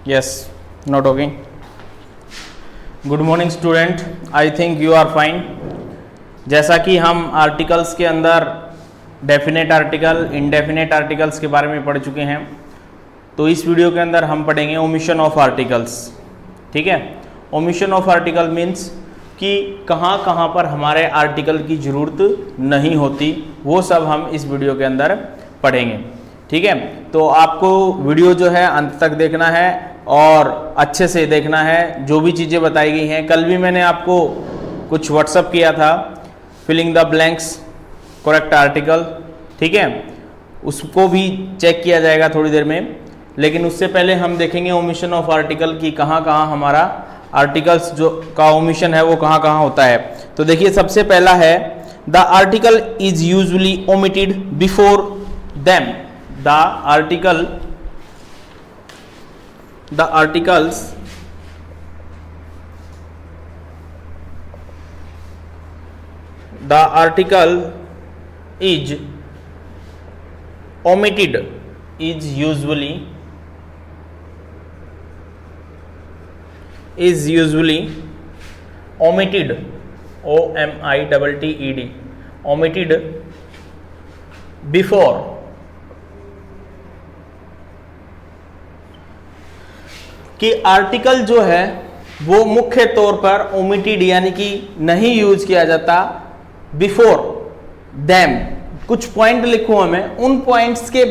Yes, not talking. Good morning student, I think you are fine. जैसा कि हम articles के अंदर डेफिनेट आर्टिकल, इनडेफिनेट आर्टिकल्स के बारे में पढ़ चुके हैं, तो इस वीडियो के अंदर हम पढ़ेंगे ओमिशन ऑफ आर्टिकल्स। ठीक है, ओमिशन ऑफ आर्टिकल मीन्स कि कहाँ कहाँ पर हमारे आर्टिकल की ज़रूरत नहीं होती, वो सब हम इस वीडियो के अंदर पढ़ेंगे। ठीक है, तो आपको वीडियो जो है अंत तक देखना है और अच्छे से देखना है। जो भी चीज़ें बताई गई हैं, कल भी मैंने आपको कुछ व्हाट्सअप किया था, filling the blanks correct article. ठीक है, उसको भी चेक किया जाएगा थोड़ी देर में, लेकिन उससे पहले हम देखेंगे ओमिशन ऑफ आर्टिकल की कहाँ कहाँ हमारा आर्टिकल्स जो का ओमिशन है वो कहाँ कहाँ होता है। तो देखिए, सबसे पहला है the article is usually omitted before them. The articles is omitted, is usually omitted, omitted, omitted before कि आर्टिकल जो है वो मुख्य तौर पर ओमिटेड यानी कि नहीं यूज किया जाता बिफोर देम। कुछ पॉइंट लिखूं मैं, उन पॉइंट्स के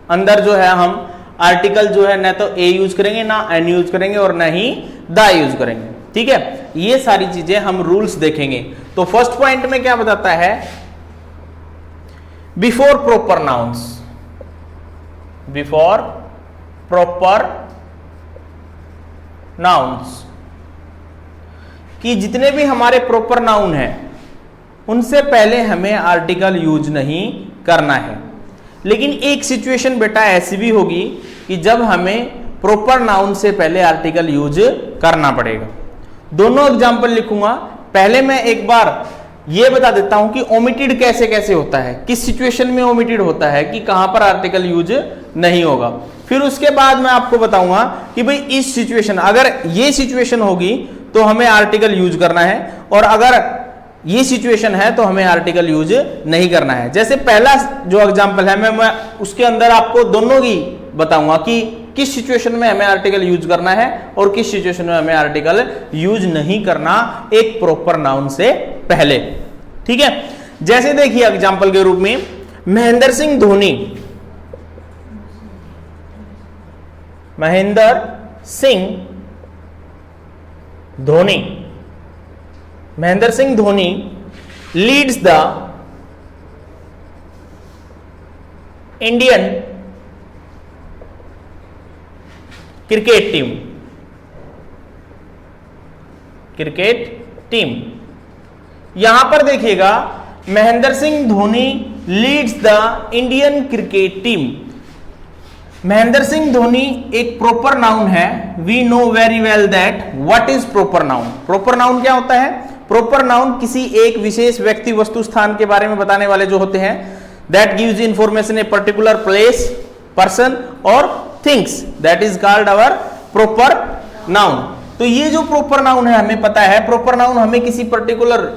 अंदर जो है हम आर्टिकल जो है न तो ए यूज करेंगे, ना एन यूज करेंगे और ना ही द यूज करेंगे। ठीक है, ये सारी चीजें हम रूल्स देखेंगे। तो फर्स्ट पॉइंट में क्या बताता है, before proper nouns, before proper nouns, कि जितने भी हमारे प्रॉपर नाउन हैं उनसे पहले हमें आर्टिकल यूज नहीं करना है। लेकिन एक सिचुएशन बेटा ऐसी भी होगी कि जब हमें प्रॉपर नाउन से पहले आर्टिकल यूज करना पड़ेगा। दोनों एग्जांपल लिखूंगा। पहले मैं एक बार ये बता देता हूं कि ओमिटेड कैसे कैसे होता है, किस सिचुएशन में ओमिटेड होता है, कि कहां पर आर्टिकल यूज नहीं होगा। फिर उसके बाद मैं आपको बताऊंगा कि भाई इस सिचुएशन, अगर ये सिचुएशन होगी तो हमें आर्टिकल यूज करना है, और अगर ये सिचुएशन है तो हमें आर्टिकल यूज नहीं करना है। जैसे पहला जो एग्जांपल है मैं उसके अंदर आपको दोनों की बताऊंगा कि किस सिचुएशन में हमें आर्टिकल यूज करना है और किस सिचुएशन में हमें आर्टिकल यूज नहीं करना एक प्रॉपर नाउन से पहले। ठीक है, जैसे देखिए एग्जांपल के रूप में Mahendra Singh Dhoni, Mahendra Singh Dhoni, Mahendra Singh Dhoni leads the Indian cricket team. यहां पर देखिएगा Mahendra Singh Dhoni leads the Indian cricket team. Mahendra Singh Dhoni एक प्रॉपर नाउन है। We know very well that what is proper noun. Proper noun क्या होता है? प्रॉपर नाउन किसी एक विशेष व्यक्ति, वस्तु, स्थान के बारे में बताने वाले जो होते हैं। That gives information a particular place, person और things, that is called our proper noun. तो ये जो प्रॉपर नाउन है, हमें पता है प्रॉपर नाउन हमें किसी पर्टिकुलर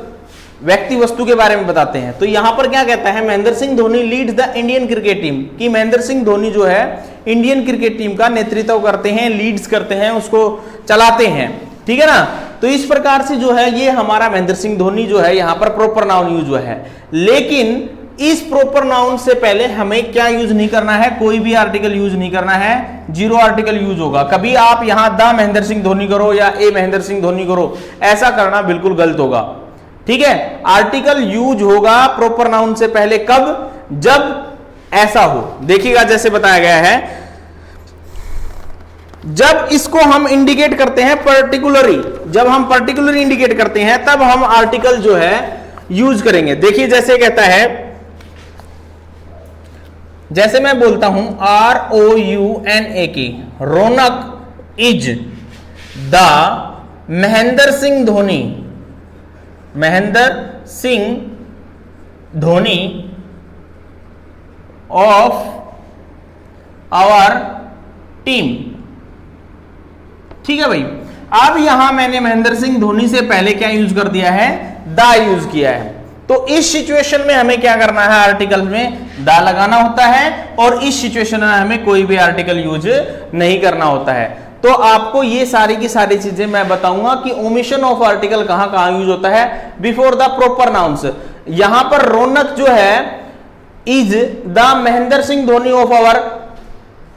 व्यक्ति, वस्तु के बारे में बताते हैं। तो यहां पर क्या कहता है, Mahendra Singh Dhoni leads the Indian cricket team, कि महेंद्र सिंह धोनी जो है इंडियन क्रिकेट टीम का नेतृत्व करते हैं, लीड्स करते हैं, उसको चलाते हैं। ठीक है ना। तो इस प्रकार से जो है ये हमारा महेंद्र सिंह धोनी जो है यहां पर प्रॉपर नाउन यूज हुआ है। लेकिन इस प्रॉपर नाउन से पहले हमें क्या यूज नहीं करना है, कोई भी आर्टिकल यूज नहीं करना है, जीरो आर्टिकल यूज होगा। कभी आप यहां द महेंद्र सिंह धोनी करो या ए महेंद्र सिंह धोनी करो, ऐसा करना बिल्कुल गलत होगा। ठीक है, आर्टिकल यूज होगा प्रॉपर नाउन से पहले कब, जब ऐसा हो। देखिएगा जैसे बताया गया है, जब इसको हम इंडिकेट करते हैं पर्टिकुलरली, जब हम पर्टिकुलरली इंडिकेट करते हैं तब हम आर्टिकल जो है यूज करेंगे। देखिए जैसे कहता है, जैसे मैं बोलता हूं ROUNAK, Raunak is the Mahendra Singh Dhoni, Mahendra Singh Dhoni of our team. ठीक है भाई। अब यहां मैंने महेंद्र सिंह धोनी से पहले क्या यूज कर दिया है, दा यूज किया है। तो इस सिचुएशन में हमें क्या करना है, आर्टिकल में दा लगाना होता है, और इस सिचुएशन में हमें कोई भी आर्टिकल यूज नहीं करना होता है। तो आपको ये सारी की सारी चीजें मैं बताऊंगा कि ओमिशन ऑफ आर्टिकल कहां कहां यूज होता है बिफोर द प्रॉपर नाउन्स। यहां पर रौनक जो है is the Mahendra Singh Dhoni of our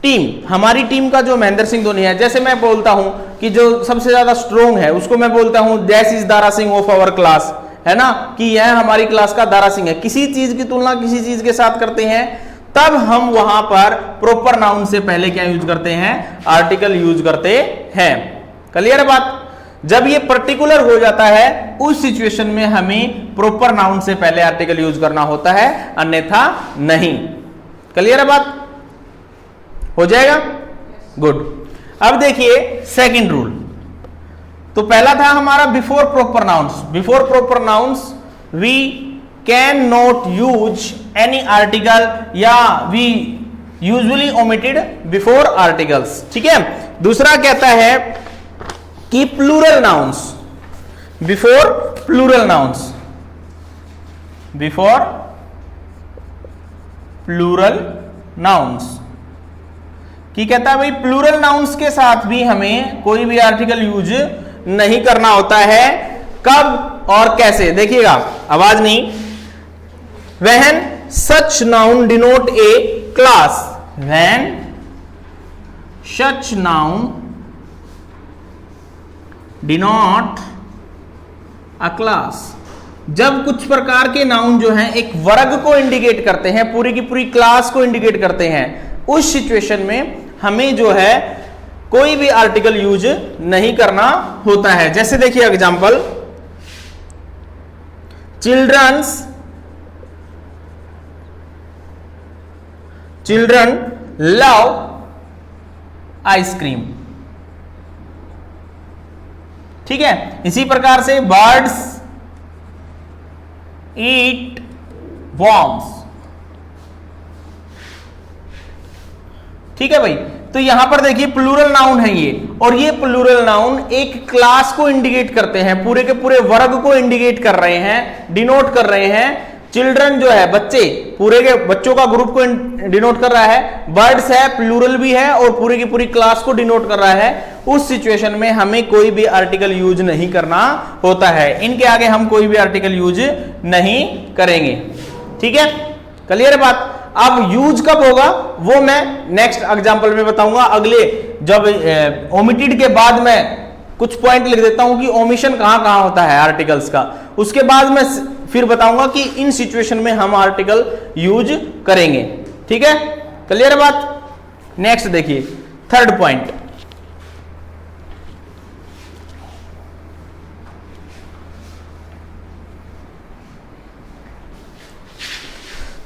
team, हमारी टीम का जो महेंद्र सिंह धोनी है। जैसे मैं बोलता हूं कि जो सबसे ज्यादा स्ट्रोंग है उसको मैं बोलता हूं that is Dara Singh of our class, है ना, कि यह हमारी क्लास का दारा सिंह है। किसी चीज की तुलना किसी चीज के साथ करते हैं तब हम वहां पर प्रॉपर नाउन से पहले क्या यूज करते हैं, आर्टिकल यूज करते हैं। क्लियर है बात। जब ये पर्टिकुलर हो जाता है उस सिचुएशन में हमें प्रॉपर नाउन से पहले आर्टिकल यूज करना होता है, अन्यथा नहीं। क्लियर है बात, हो जाएगा, गुड। अब देखिए सेकंड रूल। तो पहला था हमारा before proper nouns. Before proper nouns we can not use any article, या we usually omitted before articles. ठीक है। दूसरा कहता है कि plural nouns, before plural nouns, before plural nouns की कहता है भाई प्लूरल नाउन्स के साथ भी हमें कोई भी आर्टिकल यूज नहीं करना होता है। कब और कैसे, देखिएगा, आवाज नहीं। When such noun denote a class, when such noun denote a class, जब कुछ प्रकार के नाउन जो हैं एक वर्ग को इंडिकेट करते हैं, पूरी की पूरी क्लास को इंडिकेट करते हैं, उस सिचुएशन में हमें जो है कोई भी आर्टिकल यूज नहीं करना होता है। जैसे देखिए एग्जांपल, चिल्ड्रन लव आइसक्रीम। ठीक है। इसी प्रकार से बर्ड्स ईट वॉर्म्स। ठीक है भाई। तो यहां पर देखिए प्लूरल नाउन है ये, और ये प्लूरल नाउन एक क्लास को इंडिकेट करते हैं, पूरे के पूरे वर्ग को इंडिकेट कर रहे हैं, डिनोट कर रहे हैं। चिल्ड्रन जो है बच्चे, पूरे के बच्चों का ग्रुप को डिनोट कर रहा है। बर्ड्स है, प्लूरल भी है, और पूरी की पूरी क्लास को डिनोट कर रहा है। उस सिचुएशन में हमें कोई भी आर्टिकल यूज नहीं करना होता है। इनके आगे हम कोई भी आर्टिकल यूज नहीं करेंगे। ठीक है, क्लियर है बात। अब यूज कब होगा वो मैं नेक्स्ट एग्जांपल में बताऊंगा। अगले जब ओमिटेड के बाद मैं कुछ पॉइंट लिख देता हूं कि ओमिशन कहां कहां होता है आर्टिकल्स का, उसके बाद मैं फिर बताऊंगा कि इन सिचुएशन में हम आर्टिकल यूज करेंगे। ठीक है, क्लियर है बात। नेक्स्ट देखिए थर्ड पॉइंट।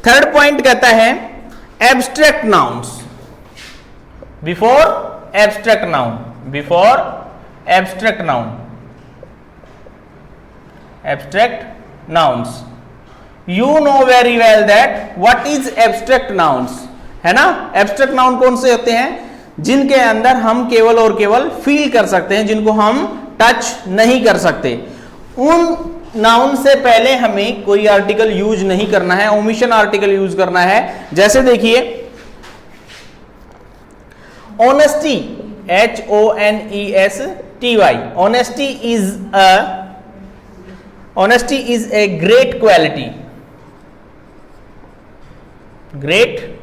थर्ड पॉइंट कहता है abstract nouns before abstract noun, before abstract noun, abstract nouns. You know very well that what is abstract nouns, है ना। एब्स्ट्रैक्ट नाउन कौन से होते हैं, जिनके अंदर हम केवल और केवल फील कर सकते हैं, जिनको हम टच नहीं कर सकते। उन नाउन से पहले हमें कोई आर्टिकल यूज नहीं करना है, ओमिशन आर्टिकल यूज करना है। जैसे देखिए honesty, HONESTY, honesty is a great quality, great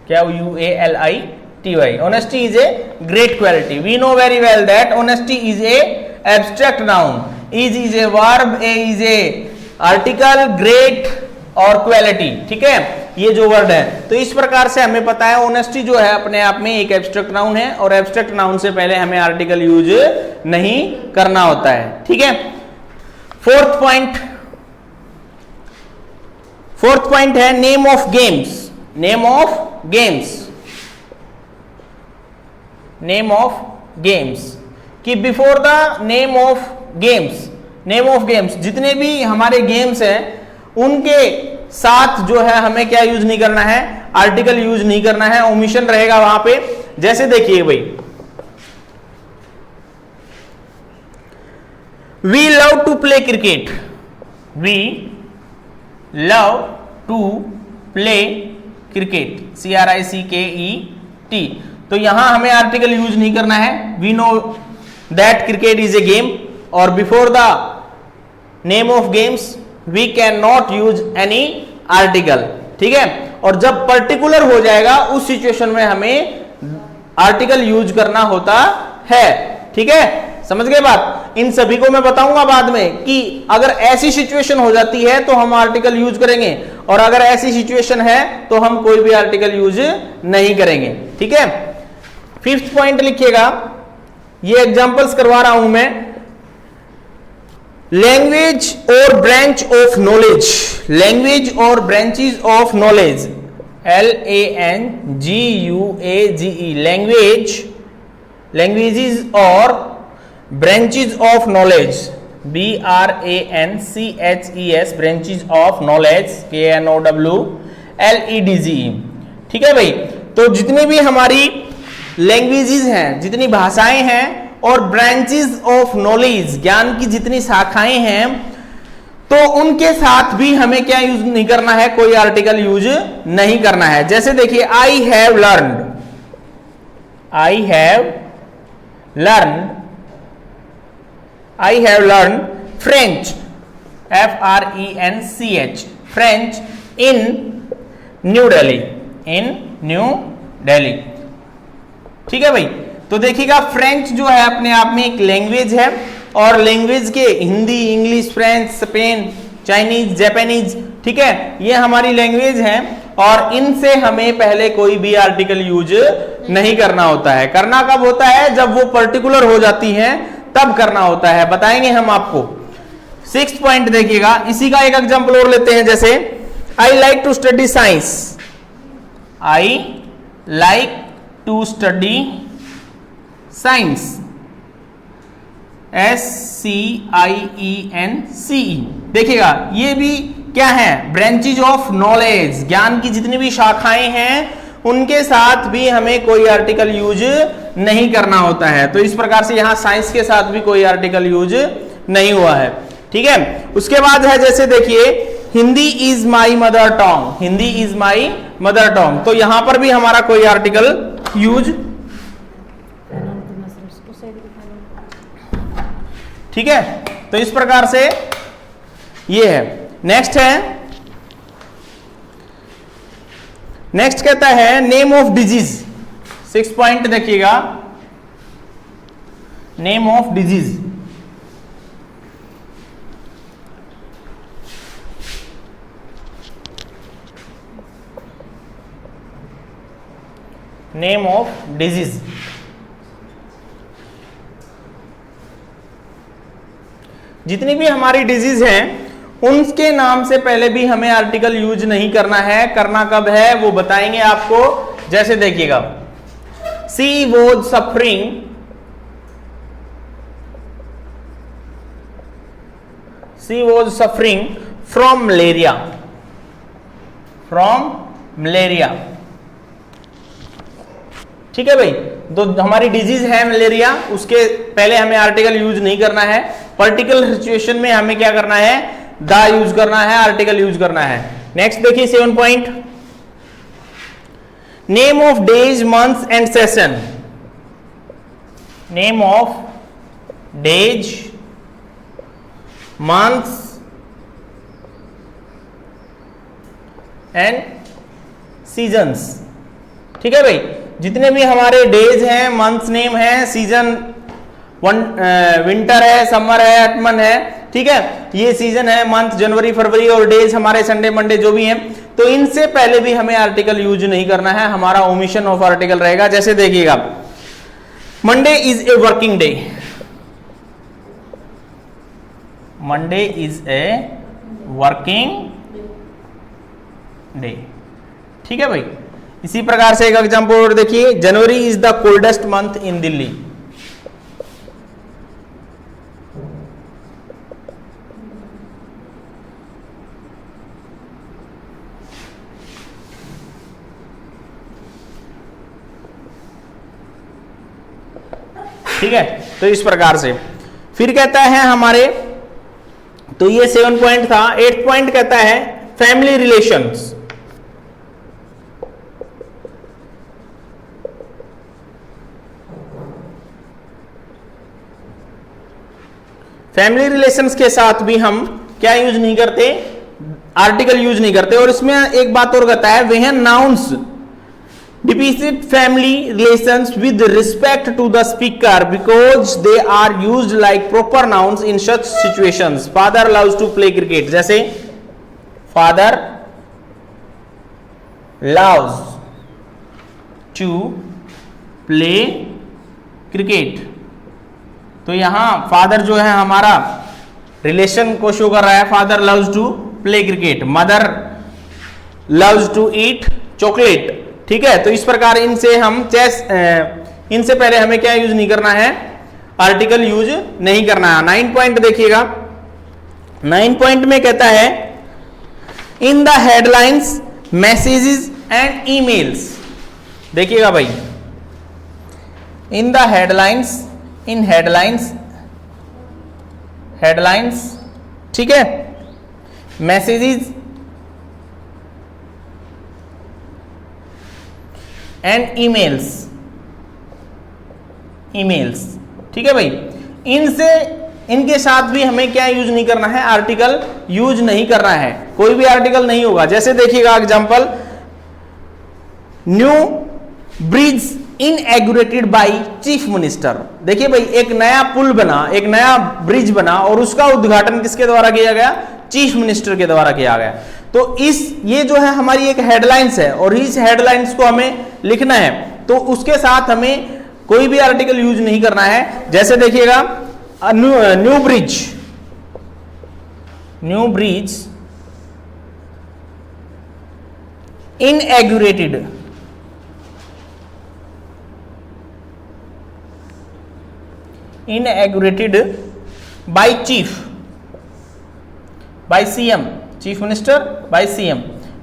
क्या UALITY, honesty is a great quality. We know very well that honesty is a abstract noun, is a verb, a is a article, great और quality. ठीक है, ये जो word है, तो इस प्रकार से हमें पता है ऑनेस्टी जो है अपने आप में एक एब्स्ट्रैक्ट नाउन है, और एब्स्ट्रैक्ट नाउन से पहले हमें आर्टिकल यूज नहीं करना होता है। ठीक है। फोर्थ पॉइंट है name of games, name of games, name of games कि before the name of games, name of games, जितने भी हमारे गेम्स हैं उनके साथ जो है हमें क्या यूज नहीं करना है, आर्टिकल यूज नहीं करना है, ओमिशन रहेगा वहां पे। जैसे देखिए भाई, we love to play cricket, we love to play cricket, CRICKET। तो यहां हमें आर्टिकल यूज नहीं करना है। We know that cricket is a game, और before the name of games we can not use any article, ठीक है। और जब पर्टिकुलर हो जाएगा उस सिचुएशन में हमें आर्टिकल यूज करना होता है, ठीक है, समझ गए बात। इन सभी को मैं बताऊंगा बाद में कि अगर ऐसी सिचुएशन हो जाती है तो हम आर्टिकल यूज करेंगे, और अगर ऐसी सिचुएशन है तो हम कोई भी आर्टिकल यूज नहीं करेंगे, ठीक है। 5th पॉइंट लिखिएगा, ये एग्जांपल्स करवा रहा हूं मैं। लैंग्वेज और ब्रांच ऑफ नॉलेज, लैंग्वेज और branches of knowledge, LANGUAGE, language, languages और branches of knowledge, BRANCHES, branches of knowledge, KNOWLEDGE, ठीक है भाई। तो जितनी भी हमारी लैंग्वेजेस हैं, जितनी भाषाएं हैं, और ब्रांचेस ऑफ नॉलेज, ज्ञान की जितनी शाखाएं हैं, तो उनके साथ भी हमें क्या यूज नहीं करना है, कोई आर्टिकल यूज नहीं करना है। जैसे देखिए, I have learned, I have learned, I have learn French, FRENCH, French in new Delhi, in new Delhi, ठीक है भाई। तो देखिएगा, फ्रेंच जो है अपने आप में एक लैंग्वेज है, और लैंग्वेज के Hindi, English, French, Spain, Chinese, Japanese, ठीक है, ये हमारी लैंग्वेज है, और इनसे हमें पहले कोई भी आर्टिकल यूज नहीं करना होता है। करना कब होता है, जब वो पर्टिकुलर हो जाती है तब करना होता है, बताएंगे हम आपको। 6th पॉइंट देखिएगा, इसी का एक एग्जांपल और लेते हैं। जैसे, I like to study science, I like to study science, SCIENCE। देखिएगा, ये भी क्या है, ब्रांचेज ऑफ नॉलेज, ज्ञान की जितनी भी शाखाएं हैं उनके साथ भी हमें कोई आर्टिकल यूज नहीं करना होता है। तो इस प्रकार से यहां साइंस के साथ भी कोई आर्टिकल यूज नहीं हुआ है, ठीक है। उसके बाद है, जैसे देखिए, Hindi is my mother tongue, Hindi is my mother tongue, तो यहां पर भी हमारा कोई आर्टिकल यूज, ठीक है। तो इस प्रकार से ये है। नेक्स्ट है, नेक्स्ट कहता है नेम ऑफ डिजीज। 6 पॉइंट देखिएगा, name of disease, name of disease. जितनी भी हमारी डिजीज हैं उनके नाम से पहले भी हमें आर्टिकल यूज नहीं करना है। करना कब है वो बताएंगे आपको। जैसे देखिएगा, she was suffering, she was suffering from malaria, from malaria, ठीक है भाई। तो हमारी डिजीज है मलेरिया, उसके पहले हमें आर्टिकल यूज नहीं करना है। पर्टिकुलर सिचुएशन में हमें क्या करना है, द यूज करना है, आर्टिकल यूज करना है। नेक्स्ट देखिए 7 point, name of days, months and session, name of days, months and seasons, ठीक है भाई। जितने भी हमारे डेज हैं, मंथ्स नेम है, सीजन विंटर है, समर है, ऑटमन है, ठीक है। ये सीजन है, मंथ जनवरी फरवरी, और डेज हमारे संडे मंडे जो भी हैं। तो इनसे पहले भी हमें आर्टिकल यूज नहीं करना है, हमारा ओमिशन ऑफ आर्टिकल रहेगा। जैसे देखिएगा, Monday is a working day, Monday is a working day, ठीक है भाई। इसी प्रकार से एक एग्जांपल और देखिए, जनवरी is the coldest month in Delhi, ठीक है, तो इस प्रकार से फिर कहता है हमारे, तो ये 7 पॉइंट था। 8 पॉइंट कहता है फैमिली रिलेशंस। फैमिली रिलेशंस के साथ भी हम क्या यूज नहीं करते, आर्टिकल यूज नहीं करते। और इसमें एक बात और कहता है, when nouns depict family relations with respect to the speaker because they are used like proper nouns in such situations. Father loves to play cricket, जैसे father loves to play cricket, तो यहां फादर जो है हमारा relation को show कर रहा है, father loves to play cricket, mother loves to eat chocolate. ठीक है, तो इस प्रकार इनसे हम इनसे पहले हमें क्या यूज नहीं करना है, आर्टिकल यूज नहीं करना है। 9 पॉइंट देखिएगा, 9 पॉइंट में कहता है in the headlines messages and emails. देखिएगा भाई, in the headlines, in headlines, ठीक है, मैसेजेस एंड ईमेल्स, ठीक है भाई, इनके साथ भी हमें क्या यूज नहीं करना है, आर्टिकल यूज नहीं करना है, कोई भी आर्टिकल नहीं होगा। जैसे देखिएगा example, new bridge inaugurated by chief minister. देखिए भाई, एक नया पुल बना, एक नया ब्रिज बना और उसका उद्घाटन किसके द्वारा किया गया, चीफ मिनिस्टर के द्वारा किया गया। तो ये जो है हमारी एक हेडलाइंस है और इस हेडलाइंस को हमें लिखना है, तो उसके साथ हमें कोई भी आर्टिकल यूज नहीं करना है। जैसे देखिएगा, new bridge inaugurated by CM, chief minister by CM.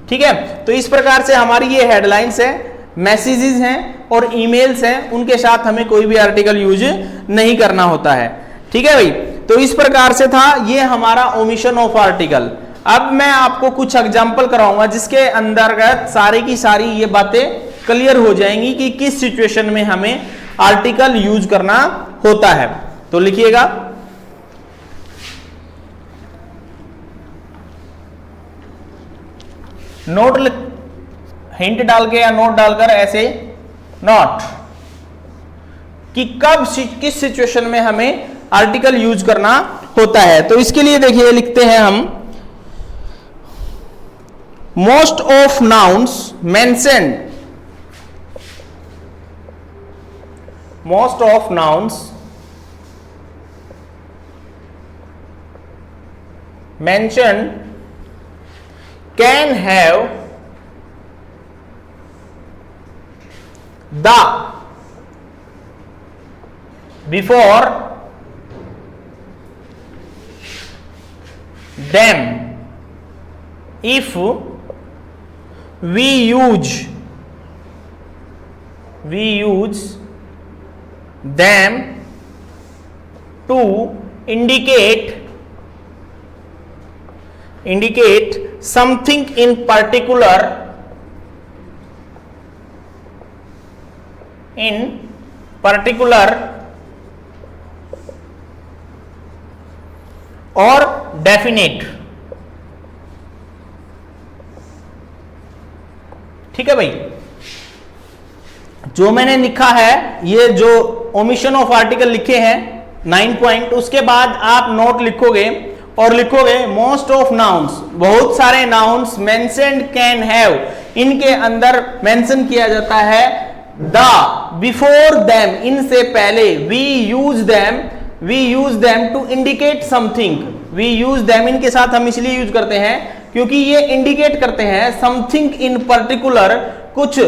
ठीक है, तो इस प्रकार से हमारी ये हेडलाइंस है, मैसेजेस हैं और ईमेल्स हैं, उनके साथ हमें कोई भी आर्टिकल यूज नहीं करना होता है। ठीक है भाई, तो इस प्रकार से था ये हमारा ओमिशन ऑफ आर्टिकल। अब मैं आपको कुछ एग्जांपल कराऊंगा जिसके अंतर्गत सारी की सारी ये बातें क्लियर हो जाएंगी कि किस सिचुएशन में हमें आर्टिकल यूज करना होता है। तो लिखिएगा, नोट हिंट डाल के या नोट डालकर ऐसे नोट कि कब किस सिचुएशन में हमें आर्टिकल यूज करना होता है। तो इसके लिए देखिए लिखते हैं हम, most of nouns mentioned, most of nouns mentioned can have the before them if we use them to indicate something in particular or definite। ठीक है भाई, जो मैंने लिखा है, ये जो ओमिशन ऑफ आर्टिकल लिखे हैं 9 पॉइंट, उसके बाद आप नोट लिखोगे और लिखोगे मोस्ट ऑफ नाउन्स, बहुत सारे नाउन्स मेंशन्ड कैन हैव, इनके अंदर मेंशन किया जाता है द, बिफोर देम, इनसे पहले, we use them to indicate something, we use them, इनके साथ हम इसलिए यूज करते हैं क्योंकि ये इंडिकेट करते हैं समथिंग इन पर्टिकुलर, कुछ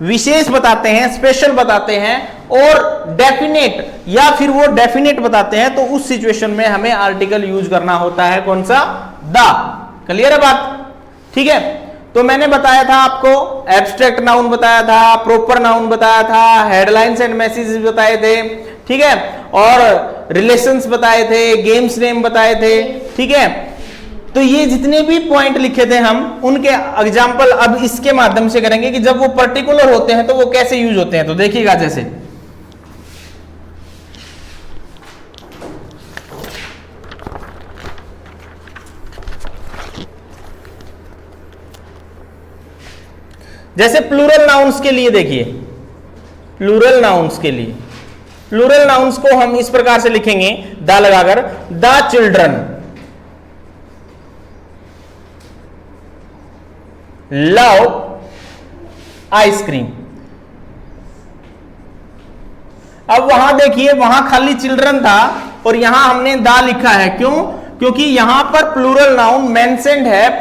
विशेष बताते हैं, स्पेशल बताते हैं, और डेफिनेट या फिर वो डेफिनेट बताते हैं। तो उस सिचुएशन में हमें आर्टिकल यूज करना होता है कौन सा, द। क्लियर है बात? ठीक है, तो मैंने बताया था आपको, एब्स्ट्रैक्ट नाउन बताया था, प्रॉपर नाउन बताया था, हेडलाइंस एंड मैसेजेस बताए थे, ठीक है, और रिलेशंस बताए थे, गेम्स नेम बताए थे, ठीक है। तो ये जितने भी पॉइंट लिखे थे हम, उनके एग्जाम्पल अब इसके माध्यम से करेंगे कि जब वो पर्टिकुलर होते हैं तो वो कैसे यूज होते हैं। तो देखिएगा, जैसे प्लूरल नाउन्स के लिए देखिए, प्लूरल नाउन्स के लिए, प्लूरल नाउन्स को हम इस प्रकार से लिखेंगे द लगाकर, द चिल्ड्रन लव आइसक्रीम। अब वहां देखिए, वहां खाली चिल्ड्रन था और यहां हमने द लिखा है, क्यों? क्योंकि यहां पर प्लूरल नाउन मेंशन्ड है,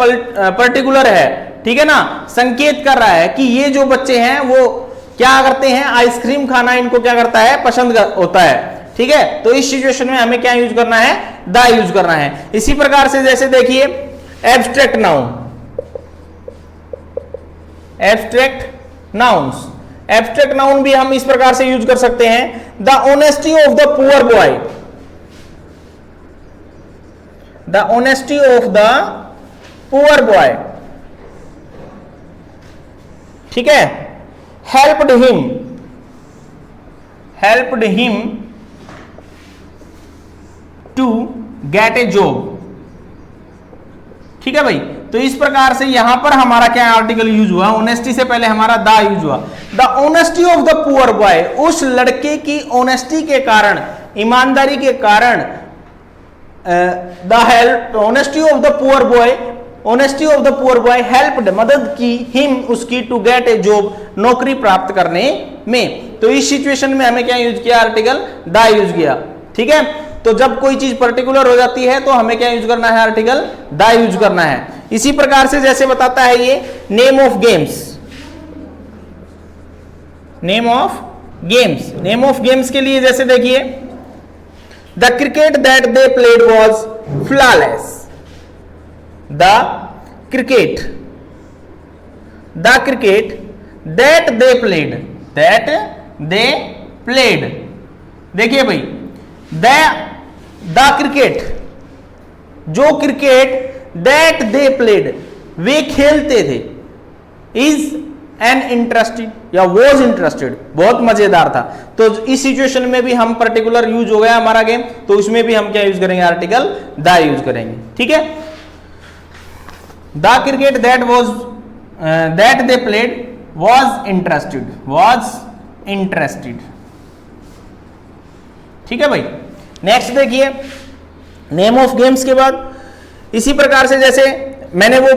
पर्टिकुलर है, ठीक है ना, संकेत कर रहा है कि ये जो बच्चे हैं वो क्या करते हैं, आइसक्रीम खाना इनको क्या करता है, पसंद होता है, ठीक है। तो इस सिचुएशन में हमें क्या यूज करना है, द यूज करना है। इसी प्रकार से जैसे देखिए abstract noun, abstract nouns, abstract noun भी हम इस प्रकार से यूज कर सकते हैं, the honesty of the poor boy, the honesty of the poor boy, ठीक है। Helped him to get a job, ठीक है भाई। तो इस प्रकार से यहां पर हमारा क्या आर्टिकल यूज हुआ, ऑनेस्टी से पहले हमारा द यूज हुआ, the honesty of the poor boy, उस लड़के की ऑनेस्टी के कारण, ईमानदारी के कारण, the help honesty of the poor boy, honesty of the poor boy helped, मदद की, हिम उसकी, टू गेट ए जॉब, नौकरी प्राप्त करने में। तो इस सिचुएशन में हमें क्या यूज किया, आर्टिकल द यूज किया, ठीक है। तो जब कोई चीज पर्टिकुलर हो जाती है तो हमें क्या यूज करना है, आर्टिकल द यूज करना है। इसी प्रकार से जैसे बताता है ये name of games, name of games, name of games के लिए जैसे देखिए the cricket that they played was flawless, the cricket that they played, that they played, देखिए भाई द क्रिकेट, जो क्रिकेट दैट दे प्लेड, वे खेलते थे, इज एन इंटरेस्टेड या वॉज इंटरेस्टेड, बहुत मजेदार था। तो इस सिचुएशन में भी हम पर्टिकुलर यूज हो गया हमारा गेम, तो उसमें भी हम क्या यूज करेंगे, आर्टिकल द यूज करेंगे, ठीक है। The cricket that they played was interested, ठीक है भाई। नेक्स्ट देखिए नेम ऑफ गेम्स के बाद इसी प्रकार से जैसे मैंने वो